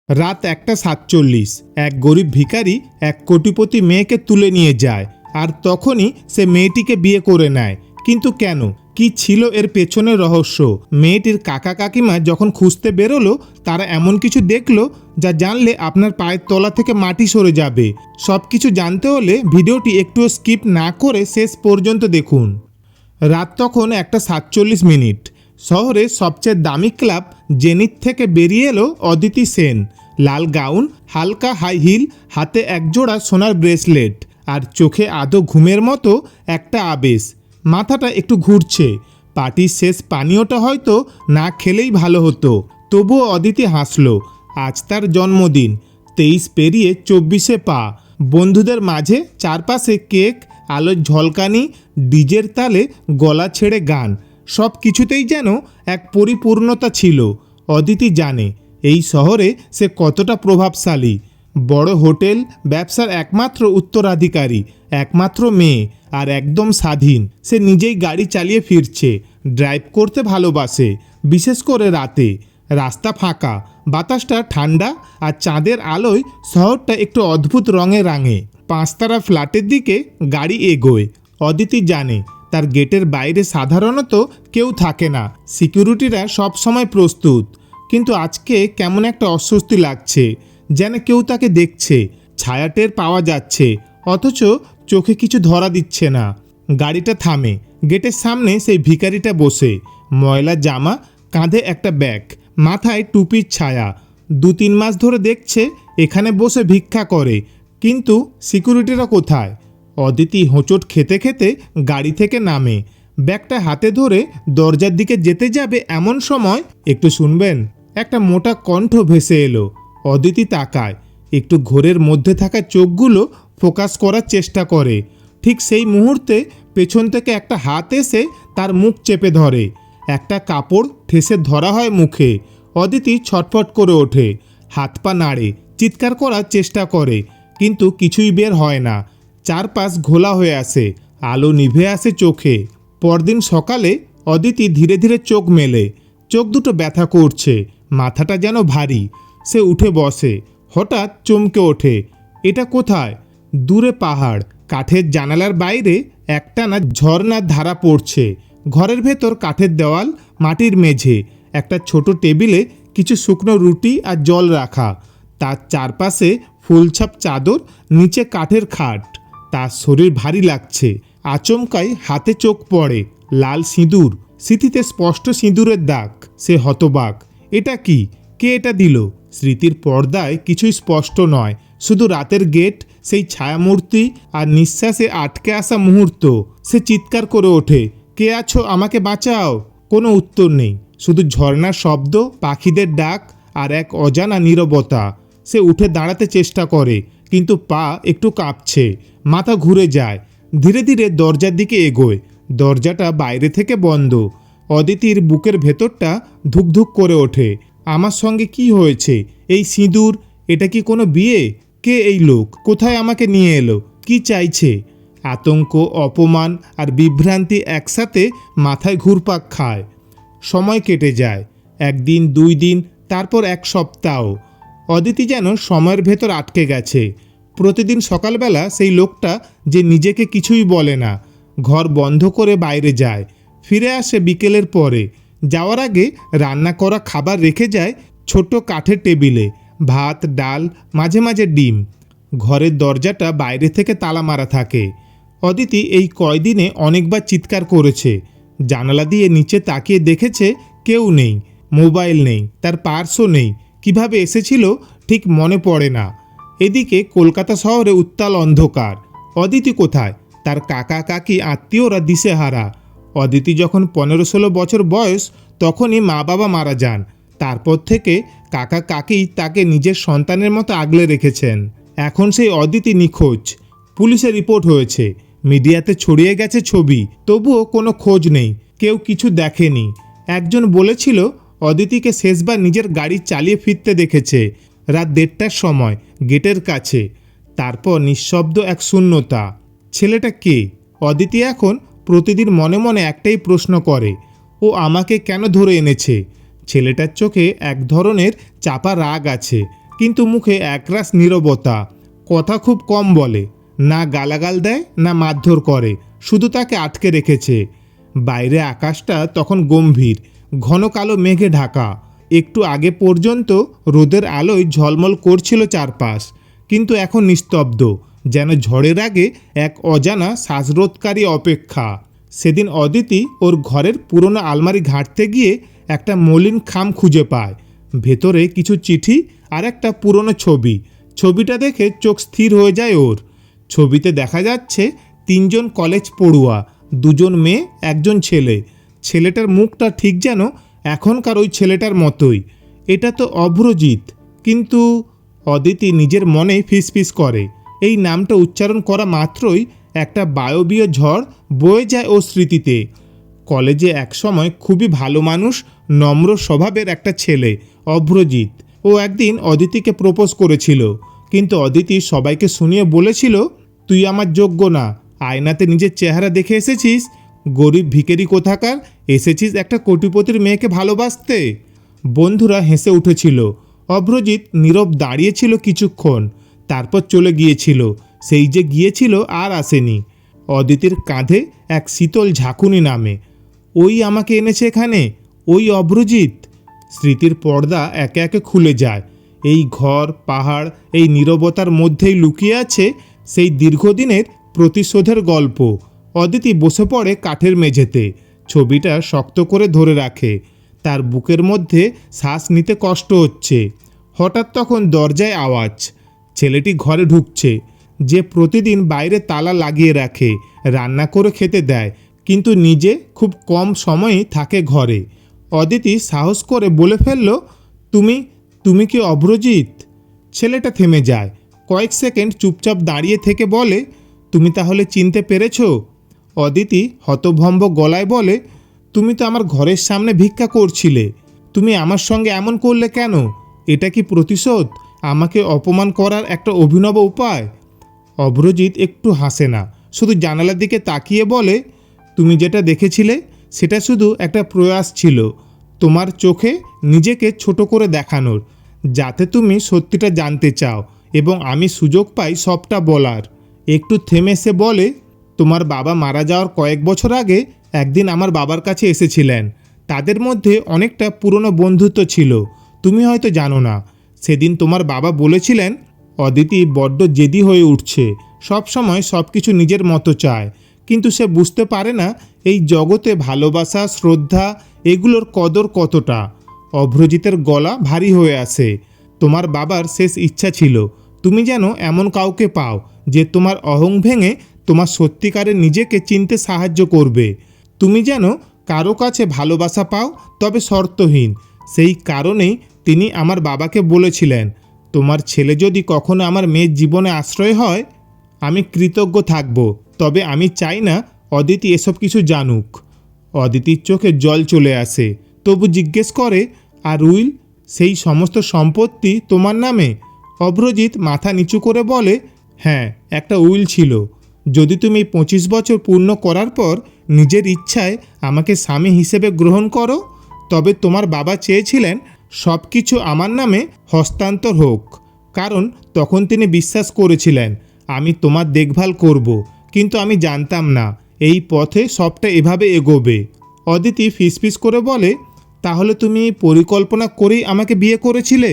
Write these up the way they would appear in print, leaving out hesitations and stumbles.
রাত 1:47। এক গরিব ভিখারি এক কোটিপতি মেয়েকে তুলে নিয়ে যায়, আর তখনই সে মেয়েটিকে বিয়ে করে নেয়। কিন্তু কেন? কি ছিল এর পেছনের রহস্য? মেয়েটির কাকা কাকিমা যখন খুঁজতে বেরোলো, তারা এমন কিছু দেখলো যা জানলে আপনার পায়ের তলা থেকে মাটি সরে যাবে। সব কিছু জানতে হলে ভিডিওটি একটুও স্কিপ না করে শেষ পর্যন্ত দেখুন। রাত তখন 1:47। শহরের সবচেয়ে দামি ক্লাব জেনিথ থেকে বেরিয়ে এলো অদিতি সেন। লাল গাউন, হালকা হাই হিল, হাতে একজোড়া সোনার ব্রেসলেট, আর চোখে আদো ঘুমের মতো একটা আবেশ। মাথাটা একটু ঘুরছে। পার্টির শেষ পানীয়টা হয়তো না খেলেই ভালো হতো। তবুও অদিতি হাসলো। আজ তার জন্মদিন। 23 পেরিয়ে 24-এ পা। বন্ধুদের মাঝে চারপাশে কেক, আলোর ঝলকানি, ডিজের তালে গলা ছেড়ে গান, সব কিছুতেই যেন এক পরিপূর্ণতা ছিল। অদিতি জানে এই শহরে সে কতটা প্রভাবশালী। বড় হোটেল, ব্যবসার একমাত্র উত্তরাধিকারী, একমাত্র মেয়ে, আর একদম স্বাধীন। সে নিজেই গাড়ি চালিয়ে ফিরছে। ড্রাইভ করতে ভালোবাসে, বিশেষ করে রাতে। রাস্তা ফাঁকা, বাতাসটা ঠান্ডা, আর চাঁদের আলোয় শহরটা একটু অদ্ভুত রঙে রাঙে। 5 তারা ফ্ল্যাটের দিকে গাড়ি এগোয়। অদিতি জানে তার গেটের বাইরে সাধারণত কেউ থাকে না, সিকিউরিটিরা সব সময় প্রস্তুত। কিন্তু আজকে কেমন একটা অস্বস্তি লাগছে, যেন কেউ তাকে দেখছে। ছায়া টের পাওয়া যাচ্ছে, অথচ চোখে কিছু ধরা দিচ্ছে না। গাড়িটা থামে। গেটের সামনে সেই ভিখারিটা বসে, ময়লা জামা, কাঁধে একটা ব্যাগ, মাথায় টুপির ছায়া। 2-3 মাস ধরে দেখছে এখানে বসে ভিক্ষা করে, কিন্তু সিকিউরিটিরা কোথায়? অদিতি হোঁচট খেতে খেতে গাড়ি থেকে নামে। ব্যাগটা হাতে ধরে দরজার দিকে যেতে যাবে এমন সময়, একটু শুনবেন, একটা মোটা কণ্ঠ ভেসে এলো। অদিতি তাকায়। একটু ঘোরের মধ্যে থাকা চোখগুলো ফোকাস করার চেষ্টা করে। ঠিক সেই মুহূর্তে পেছন থেকে একটা হাত এসে তার মুখ চেপে ধরে। একটা কাপড় ঠেসে ধরা হয় মুখে। অদিতি ছটফট করে ওঠে, হাত পা নাড়ে, চিৎকার করার চেষ্টা করে, কিন্তু কিছুই বের হয় না। চারপাশ ঘোলা হয়ে আসে, আলো নিভে আসে চোখে। পরদিন সকালে অদিতি ধীরে ধীরে চোখ মেলে। চোখ দুটো ব্যথা করছে, মাথাটা যেন ভারী। সে উঠে বসে, হঠাৎ চমকে ওঠে। এটা কোথায়? দূরে পাহাড়, কাঠের জানালার বাইরে একটানা ঝর্ণার ধারা পড়ছে। ঘরের ভেতর কাঠের দেওয়াল, মাটির মেঝে, একটা ছোট টেবিলে কিছু শুকনো রুটি আর জল রাখা। তার চারপাশে ফুলছাপ চাদর, নিচে কাঠের খাট। তার শরীর ভারী লাগছে। আচমকাই হাতে চোখ পড়ে, লাল সিঁদুর, স্মৃতিতে স্পষ্ট সিঁদুরের দাগ। সে হতবাক। এটা কি? কে এটা দিল? স্মৃতির পর্দায় কিছুই স্পষ্ট নয়, শুধু রাতের গেট, সেই ছায়ামূর্তি, আর নিঃশ্বাসে আটকে আসা মুহূর্ত। সে চিৎকার করে ওঠে, কে আছো? আমাকে বাঁচাও! কোনো উত্তর নেই, শুধু ঝর্ণার শব্দ, পাখিদের ডাক, আর এক অজানা নীরবতা। সে উঠে দাঁড়াতে চেষ্টা করে, কিন্তু পা একটু কাঁপছে, মাথা ঘুরে যায়। ধীরে ধীরে দরজার দিকে এগোয়। দরজাটা বাইরে থেকে বন্ধ। অদিতির বুকের ভেতরটা ধুকধুক করে ওঠে। আমার সঙ্গে কি হয়েছে? এই সিঁদুর, এটা কি কোনো বিয়ে? কে এই লোক? কোথায় আমাকে নিয়ে এলো? কি চাইছে? আতঙ্ক, অপমান আর বিভ্রান্তি একসাথে মাথায় ঘুরপাক খায়। সময় কেটে যায়। 1 দিন, 2 দিন, তারপর 1 সপ্তাহ। অদিতি যেন সময়ের ভেতর আটকে গেছে। প্রতিদিন সকালবেলা সেই লোকটা, যে নিজেকে কিছুই বলে না, ঘর বন্ধ করে বাইরে যায়, ফিরে আসে বিকেলের পরে। যাওয়ার আগে রান্না করা খাবার রেখে যায় ছোট কাঠের টেবিলে, ভাত, ডাল, মাঝে মাঝে ডিম। ঘরের দরজাটা বাইরে থেকে তালা মারা থাকে। অদিতি এই কয়দিনে অনেকবার চিৎকার করেছে। জানালা দিয়ে নিচে তাকিয়ে দেখেছে কেউ নেই, মোবাইল নেই, তার পার্সও নেই। কিভাবে এসেছিল ঠিক মনে পড়ে না। এদিকে কলকাতা শহরে উত্তাল অন্ধকার। অদিতি কোথায়? তার কাকা কাকি আত্মীয়রা দিশেহারা। অদিতি যখন 15-16 বছর বয়স, তখনই মা বাবা মারা যান। তারপর থেকে কাকা কাকি তাকে নিজের সন্তানের মতো আগলে রেখেছেন। এখন সেই অদিতি নিখোঁজ। পুলিশে রিপোর্ট হয়েছে, মিডিয়াতে ছড়িয়ে গেছে ছবি, তবুও কোনো খোঁজ নেই, কেউ কিছু দেখেনি। একজন বলেছিল অদিতিকে শেষবার নিজের গাড়ি চালিয়ে ফিরতে দেখেছে, রাত 1:30টার সময়, গেটের কাছে। তারপর নিঃশব্দ এক শূন্যতা। ছেলেটা কে? অদিতি এখন প্রতিদিন মনে মনে একটাই প্রশ্ন করে, ও আমাকে কেন ধরে এনেছে? ছেলেটার চোখে এক ধরনের চাপা রাগ আছে, কিন্তু মুখে একরাশ নীরবতা। কথা খুব কম বলে, না গালাগাল দেয় না মারধর করে, শুধু তাকে আটকে রেখেছে। বাইরে আকাশটা তখন গম্ভীর, ঘন কালো মেঘে ঢাকা। একটু আগে পর্যন্ত রোদের আলোয় ঝলমল করছিল চারপাশ, কিন্তু এখন নিস্তব্ধ, যেন ঝড়ের আগে এক অজানা শ্বাসরোধকারী অপেক্ষা। সেদিন অদিতি ওর ঘরের পুরনো আলমারি ঘাঁটতে গিয়ে একটা মলিন খাম খুঁজে পায়। ভেতরে কিছু চিঠি আর একটা পুরনো ছবি। ছবিটা দেখে চোখ স্থির হয়ে যায় ওর। ছবিতে দেখা যাচ্ছে 3 জন কলেজ পড়ুয়া, 2 জন মেয়ে, 1 জন ছেলে। ছেলেটার মুখটা ঠিক যেন এখনকার ওই ছেলেটার মতোই। এটা তো অভ্রজিৎ। কিন্তু অদিতি নিজের মনে ফিসফিস করে। এই নামটা উচ্চারণ করা মাত্রই একটা বায়বীয় ঝড় বয়ে যায় ও স্মৃতিতে। কলেজে একসময় খুবই ভালো মানুষ, নম্র স্বভাবের একটা ছেলে অভ্রজিৎ। ও একদিন অদিতিকে প্রপোজ করেছিল, কিন্তু অদিতি সবাইকে শুনিয়ে বলেছিল, তুই আমার যোগ্য না। আয়নাতে নিজের চেহারা দেখে এসেছিস? গরিব ভিখারি কোথাকার, এসেছিস একটা কোটিপতির মেয়েকে ভালোবাসতে। বন্ধুরা হেসে উঠেছিল। অভ্রজিৎ নীরব দাঁড়িয়েছিল কিছুক্ষণ, তারপর চলে গিয়েছিল। সেই যে গিয়েছিল আর আসেনি। অদিতির কাঁধে এক শীতল ঝাঁকুনি নামে। ওই আমাকে এনেছে এখানে, ওই অভ্রজিৎ। স্মৃতির পর্দা একে একে খুলে যায়। এই ঘর, পাহাড়, এই নীরবতার মধ্যেই লুকিয়ে আছে সেই দীর্ঘদিনের প্রতিশোধের গল্প। অদিতি বসে পড়ে কাঠের মেঝেতে, ছবিটা শক্ত করে ধরে রাখে। তার বুকের মধ্যে শ্বাস নিতে কষ্ট হচ্ছে। হঠাৎ তখন দরজায় আওয়াজ। ছেলেটি ঘরে ঢুকছে, যে প্রতিদিন বাইরে তালা লাগিয়ে রাখে, রান্না করে খেতে দেয়, কিন্তু নিজে খুব কম সময়ই থাকে ঘরে। অদিতি সাহস করে বলে ফেলল, তুমি তুমি কি অভ্রজিৎ? ছেলেটা থেমে যায়, কয়েক সেকেন্ড চুপচাপ দাঁড়িয়ে থেকে বলে, তুমি তাহলে চিনতে পেরেছো? অদিতি হতভম্ব গলায় বলে, তুমি তো আমার ঘরের সামনে ভিক্ষা করছিলে। তুমি আমার সঙ্গে এমন করলে কেন? এটা কি প্রতিশোধ? আমাকে অপমান করার একটা অভিনব উপায়? অভ্রজিৎ একটু হাসে না, শুধু জানালার দিকে তাকিয়ে বলে, তুমি যেটা দেখেছিলে সেটা শুধু একটা প্রয়াস ছিল, তোমার চোখে নিজেকে ছোট করে দেখানোর, যাতে তুমি সত্যিটা জানতে চাও এবং আমি সুযোগ পাই সবটা বলার। একটু থেমে সে বলে, তোমার বাবা মারা যাওয়ার কয়েক বছর আগে একদিন আমার বাবার কাছে এসেছিলেন। তাদের মধ্যে অনেকটা পুরনো বন্ধুত্ব ছিল, তুমি হয়তো জানো না। সেদিন তোমার বাবা বলেছিলেন, অদিতি বড্ড জেদি হয়ে উঠছে, সব সময় সব কিছু নিজের মতো চায়, কিন্তু সে বুঝতে পারে না এই জগতে ভালোবাসা, শ্রদ্ধা, এগুলোর কদর কতটা। অভ্রজিতের গলা ভারী হয়ে আসে। তোমার বাবার শেষ ইচ্ছা ছিল তুমি যেন এমন কাউকে পাও যে তোমার অহং ভেঙে তোমার সত্যিকারের নিজেকে চিনতে সাহায্য করবে। তুমি যেন কারো কাছে ভালোবাসা পাও, তবে শর্তহীন। সেই কারণেই তিনি আমার বাবাকে বলেছিলেন, তোমার ছেলে যদি কখনো আমার মেয়ের জীবনে আশ্রয় হয়, আমি কৃতজ্ঞ থাকব, তবে আমি চাই না অদিতি এসব কিছু জানুক। অদিতির চোখে জল চলে আসে, তবু জিজ্ঞেস করে, আর উইল, সেই সমস্ত সম্পত্তি তোমার নামে? অভ্রজিৎ মাথা নিচু করে বলে, হ্যাঁ, একটা উইল ছিল। যদি তুমি 25 বছর পূর্ণ করার পর নিজের ইচ্ছায় আমাকে স্বামী হিসেবে গ্রহণ করো, তবে তোমার বাবা চেয়েছিলেন সব কিছু আমার নামে হস্তান্তর হোক, কারণ তখন তিনি বিশ্বাস করেছিলেন আমি তোমার দেখভাল করব, কিন্তু আমি জানতাম না এই পথে সবটা এভাবে এগোবে। অদিতি ফিসফিস করে বলে, তাহলে তুমি পরিকল্পনা করেই আমাকে বিয়ে করেছিলে?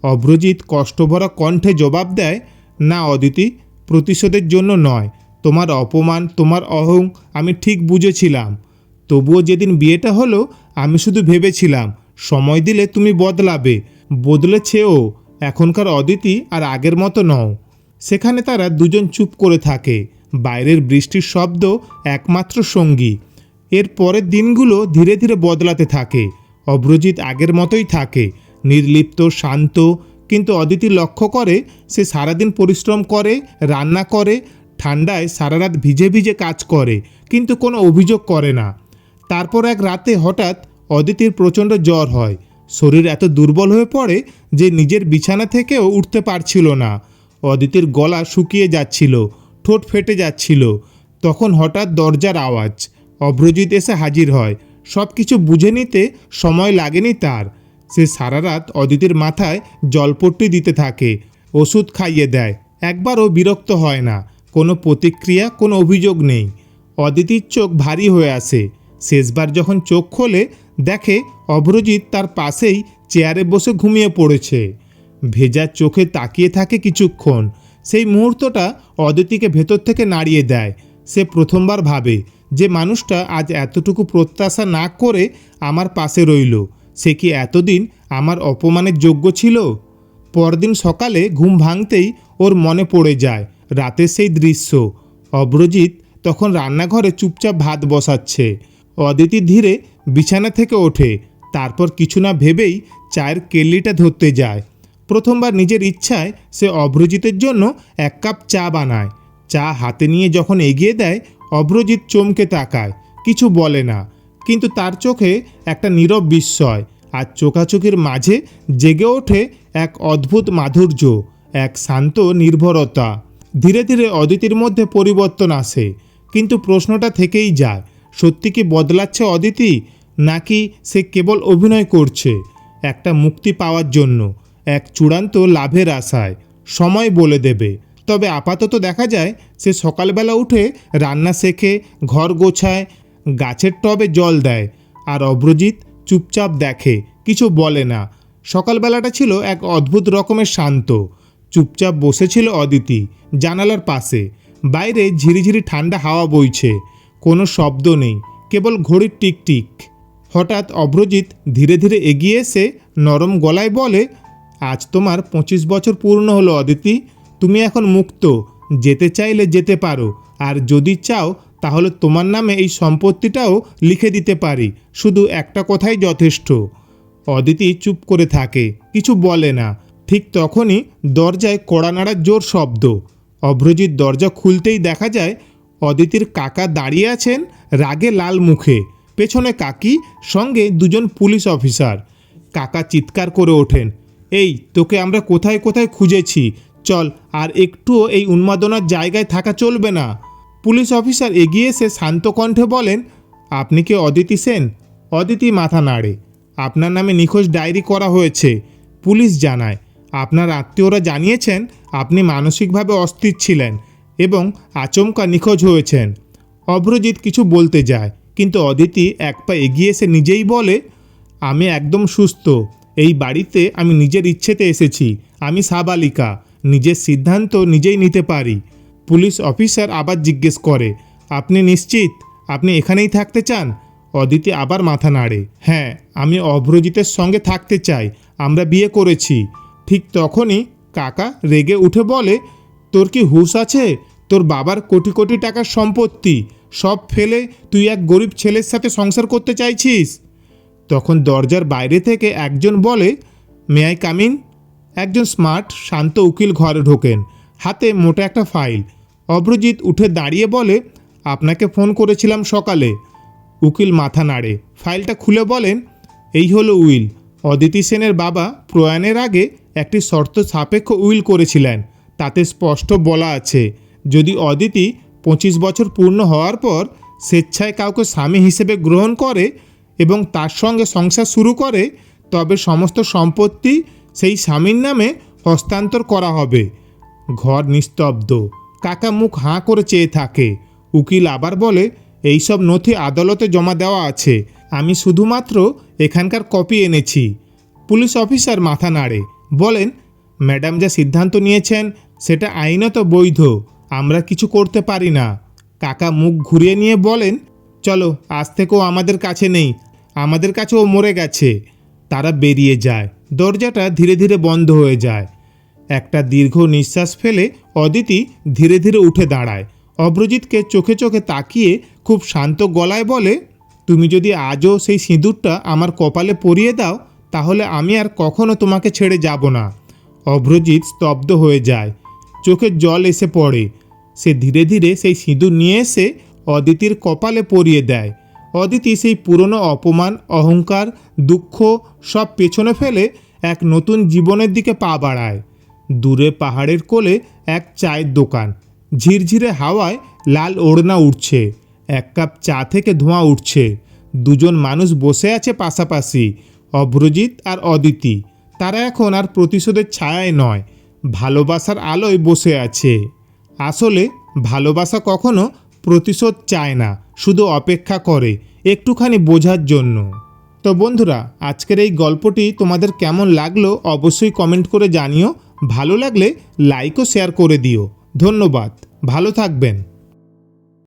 অভ্রজিৎ কষ্টভরা কণ্ঠে জবাব দেয়, না অদিতি, প্রতিশোধের জন্য নয়। তোমার অপমান, তোমার অহং আমি ঠিক বুঝেছিলাম। তবুও যেদিন বিয়েটা হলো, আমি শুধু ভেবেছিলাম সময় দিলে তুমি বদলাবে। বদলেছেও। এখনকার অদিতি আর আগের মতো নও। সেখানে তারা দুজন চুপ করে থাকে। বাইরের বৃষ্টির শব্দ একমাত্র সঙ্গী। এর পরের দিনগুলো ধীরে ধীরে বদলাতে থাকে। অভ্রজিৎ আগের মতোই থাকে, নির্লিপ্ত, শান্ত, কিন্তু অদিতি লক্ষ্য করে সে সারাদিন পরিশ্রম করে, রান্না করে, ঠান্ডায় সারা রাত ভিজে ভিজে কাজ করে, কিন্তু কোনো অভিযোগ করে না। তারপর এক রাতে হঠাৎ অদিতির প্রচণ্ড জ্বর হয়। শরীর এত দুর্বল হয়ে পড়ে যে নিজের বিছানা থেকেও উঠতে পারছিল না। অদিতির গলা শুকিয়ে যাচ্ছিল, ঠোঁট ফেটে যাচ্ছিল। তখন হঠাৎ দরজার আওয়াজ। অভ্রজিৎ এসে হাজির হয়। সব কিছু বুঝে নিতে সময় লাগেনি তার। সে সারা রাত অদিতির মাথায় জলপট্টি দিতে থাকে, ওষুধ খাইয়ে দেয়, একবারও বিরক্ত হয় না। কোনো প্রতিক্রিয়া, কোনো অভিযোগ নেই। অদিতির চোখ ভারী হয়ে আসে। শেষবার যখন চোখ খোলে দেখে অভ্রজিৎ তার পাশেই চেয়ারে বসে ঘুমিয়ে পড়েছে। ভেজা চোখে তাকিয়ে থাকে কিছুক্ষণ। সেই মুহূর্তটা অদিতিকে ভেতর থেকে নাড়িয়ে দেয়। সে প্রথমবার ভাবে যে মানুষটা আজ এতটুকু প্রত্যাশা না করে আমার পাশে রইল, সে কি এতদিন আমার অপমানের যোগ্য ছিল? পরদিন সকালে ঘুম ভাঙতেই ওর মনে পড়ে যায় রাতের সেই দৃশ্য। অভ্রজিৎ তখন রান্নাঘরে চুপচাপ ভাত বসাচ্ছে। অদিতি ধীরে বিছানা থেকে ওঠে, তারপর কিছু না ভেবেই চায়ের কেটলিটা ধরতে যায়। প্রথমবার নিজের ইচ্ছায় সে অভ্রজিতের জন্য 1 কাপ চা বানায়। চা হাতে নিয়ে যখন এগিয়ে দেয়, অভ্রজিৎ চমকে তাকায়, কিছু বলে না, কিন্তু তার চোখে একটা নীরব বিস্ময়, আর চোখাচোখির মাঝে জেগে ওঠে এক অদ্ভুত মাধুর্য, এক শান্ত নির্ভরতা। ধীরে ধীরে অদিতির মধ্যে পরিবর্তন আসে, কিন্তু প্রশ্নটা থেকেই যায়, সত্যি কি বদলাচ্ছে অদিতি, নাকি সে কেবল অভিনয় করছে একটা মুক্তি পাওয়ার জন্য, এক চূড়ান্ত লাভের আশায়? সময় বলে দেবে। তবে আপাতত দেখা যায় সে সকালবেলা উঠে রান্না শেখে, ঘর গোছায়, গাছের টবে জল দেয়, আর অভ্রজিৎ চুপচাপ দেখে, কিছু বলে না। সকালবেলাটা ছিল এক অদ্ভুত রকমের শান্ত। চুপচাপ বসেছিল অদিতি জানালার পাশে। বাইরে ঝিরিঝিরি ঠান্ডা হাওয়া বইছে, কোনো শব্দ নেই, কেবল ঘড়ির টিকটিক। হঠাৎ অভ্রজিৎ ধীরে ধীরে এগিয়ে এসে নরম গলায় বলে, আজ তোমার 25 বছর পূর্ণ হলো অদিতি। তুমি এখন মুক্ত, যেতে চাইলে যেতে পারো, আর যদি চাও তাহলে তোমার নামে এই সম্পত্তিটাও লিখে দিতে পারি। শুধু একটা কথাই যথেষ্ট। অদিতি চুপ করে থাকে, কিছু বলে না। ঠিক তখনই দরজায় কড়া নাড়ার জোর শব্দ। অভ্রজিৎ দরজা খুলতেই দেখা যায় অদিতির কাকা দাঁড়িয়ে আছেন রাগে লাল মুখে, পেছনে কাকি, সঙ্গে 2জন পুলিশ অফিসার। কাকা চিৎকার করে ওঠেন, এই তোকে আমরা কোথায় কোথায় খুঁজেছি, চল, আর একটুও এই উন্মাদনার জায়গায় থাকা চলবে না। পুলিশ অফিসার এগিয়ে এসে শান্ত কণ্ঠে বলেন, আপনি কি অদিতি সেন? অদিতি মাথা নাড়ে। আপনার নামে নিখোঁজ ডায়েরি করা হয়েছে। পুলিশ জানায়, আপনার আত্মীয়রা জানিয়েছেন আপনি মানসিকভাবে অস্থির ছিলেন এবং আচমকা নিখোঁজ হয়েছেন। অভ্রজিৎ কিছু বলতে যায়, কিন্তু অদিতি এক পা এগিয়ে এসে নিজেই বলে, আমি একদম সুস্থ। এই বাড়িতে আমি নিজের ইচ্ছেতে এসেছি। আমি সাবালিকা, নিজের সিদ্ধান্ত নিজেই নিতে পারি। পুলিশ অফিসার আবার জিজ্ঞেস করে, আপনি নিশ্চিত আপনি এখানেই থাকতে চান? অদিতি আবার মাথা নাড়ে, হ্যাঁ, আমি অভ্রজিতের সঙ্গে থাকতে চাই, আমরা বিয়ে করেছি। ঠিক তখনই কাকা রেগে উঠে বলে, তোর কি হুঁশ আছে? তোর বাবার কোটি কোটি টাকার সম্পত্তি সব ফেলে তুই এক গরিব ছেলের সাথে সংসার করতে চাইছিস? তখন দরজার বাইরে থেকে একজন বলে, মে আই কাম ইন? একজন স্মার্ট শান্ত উকিল ঘরে ঢোকেন, হাতে মোটা একটা ফাইল। অভ্রজিৎ উঠে দাঁড়িয়ে বলে, আপনাকে ফোন করেছিলাম সকালে। উকিল মাথা নাড়ে, ফাইলটা খুলে বলেন, এই হলো উইল। অদিতি সেনের বাবা প্রয়াণের আগে একটি শর্ত সাপেক্ষ উইল করেছিলেন। তাতে স্পষ্ট বলা আছে, যদি অদিতি 25 বছর পূর্ণ হওয়ার পর স্বেচ্ছায় কাউকে স্বামী হিসেবে গ্রহণ করে এবং তার সঙ্গে সংসার শুরু করে, তবে সমস্ত সম্পত্তি সেই স্বামীর নামে হস্তান্তর করা হবে। ঘর নিস্তব্ধ। কাকা মুখ হাঁ করে চেয়ে থাকে। উকিল আবার বলে, এইসব নথি আদালতে জমা দেওয়া আছে, আমি শুধুমাত্র এখানকার কপি এনেছি। পুলিশ অফিসার মাথা নাড়ে, বলেন, ম্যাডাম যা সিদ্ধান্ত নিয়েছেন সেটা আইনত বৈধ, আমরা কিছু করতে পারি না। কাকা মুখ ঘুরিয়ে নিয়ে বলেন, চলো, আজ থেকেও আমাদের কাছে নেই, আমাদের কাছেও মরে গেছে। তারা বেরিয়ে যায়। দরজাটা ধীরে ধীরে বন্ধ হয়ে যায়। একটা দীর্ঘ নিঃশ্বাস ফেলে অদিতি ধীরে ধীরে উঠে দাঁড়ায়। অভ্রজিৎকে চোখে চোখে তাকিয়ে খুব শান্ত গলায় বলে, তুমি যদি আজও সেই সিঁদুরটা আমার কপালে পরিয়ে দাও, তাহলে আমি আর কখনো তোমাকে ছেড়ে যাব না। অভ্রজিৎ স্তব্ধ হয়ে যায়, চোখের জল এসে পড়ে। সে ধীরে ধীরে সেই সিঁদুর নিয়ে এসে অদিতির কপালে পরিয়ে দেয়। অদিতি সেই পুরনো অপমান, অহংকার, দুঃখ সব পেছনে ফেলে এক নতুন জীবনের দিকে পা বাড়ায়। দূরে পাহাড়ের কোলে এক চায়ের দোকান। ঝিরঝিরে হাওয়ায় লাল ওড়না উঠছে, 1 কাপ চা থেকে ধোঁয়া উঠছে। 2জন মানুষ বসে আছে পাশাপাশি। অভ্রজিৎ আর অদিতি। তারা এখন আর প্রতিশোধের ছায়ায় নয়, ভালোবাসার আলোয় বসে আছে। আসলে ভালোবাসা কখনো প্রতিশোধ চায় না, শুধু অপেক্ষা করে একটুখানি বোঝার জন্য। তো বন্ধুরা, আজকের এই গল্পটি তোমাদের কেমন লাগলো অবশ্যই কমেন্ট করে জানিও। ভালো লাগলে লাইক ও শেয়ার করে দিও। ধন্যবাদ, ভালো থাকবেন।